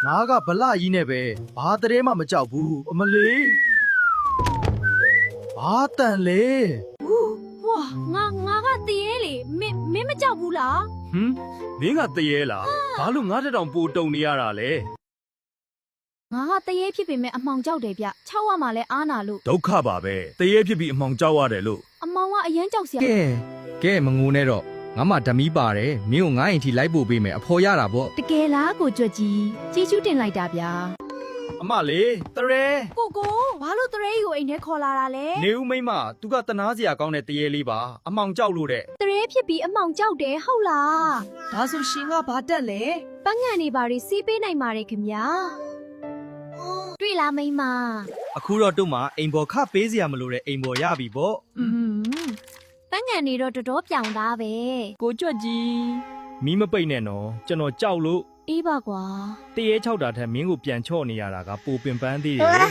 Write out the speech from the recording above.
ငါကဗလကြီးနဲ့ပဲဘာတရေမှမကြောက်ဘူးအမလေးဘာတန်လဲ ဝါငါကတည်ရဲလေမင်းမကြောက်ဘူးလား ဟမ်မင်းကတရေလားဘာလို့ငါတက်တောင်ပိုတုံနေရတာလဲ ငါကတည်ရဲဖြစ်ပေမဲ့အမှောင်ကြောက်တယ်ဗျ6ဝမှာလဲအားနာလို့ ဒုက္ခပါပဲတရေဖြစ်ပြီးအမှောင်ကြောက်ရတယ်လို့ အမှောင်ကအရန်ကြောက်စရာ ကဲမငိုနဲ့တော့ငါမှဓမီပါတယ်မင်းကိုငါ့အိမ်ထိလိုက်ပို့ပေးမယ်အဖော်ရတာပေါ့ တကယ်လားကိုကြွက်ကြီးကြီးကျူးတင်လိုက်တာဗျာ အမလေးတရေ ကိုဘာလို့တရေကိုအိမ်ထဲခေါ်လာတာလဲ နေဦးမိမသူကတနာစရာကောင်းတဲ့တရေလေးပါအမောင်ကြောက်လို့တဲ့ တရေဖြစ်ပြီးအမှောင်ကြောက်တယ်ဟုတ်လား ဒါဆိုရှင်ကဘာတက်လဲ ပန်းငံနေပါရီစီးပေးနိုင်ပါတယ်ခင်ဗျာတွေ့လားမိမ အခုတော့တို့မှာအိမ်ပေါ်ခပေးစရာမလိုတဲ့အိမ်ပေါ်ရပြီပေါ့ ပန်းငံနေတော့တော်တော်ပြောင်သားပဲ ကိုကြွက်ကြီး မီးမပိတ်နဲ့နော်ကျွန်တော်ကြောက်လို့ အေးပါကွာ တရေချောက်တာထက်မင်းကိုပြန်ချော့နေရတာကပိုပင်ပန်းသေးတယ်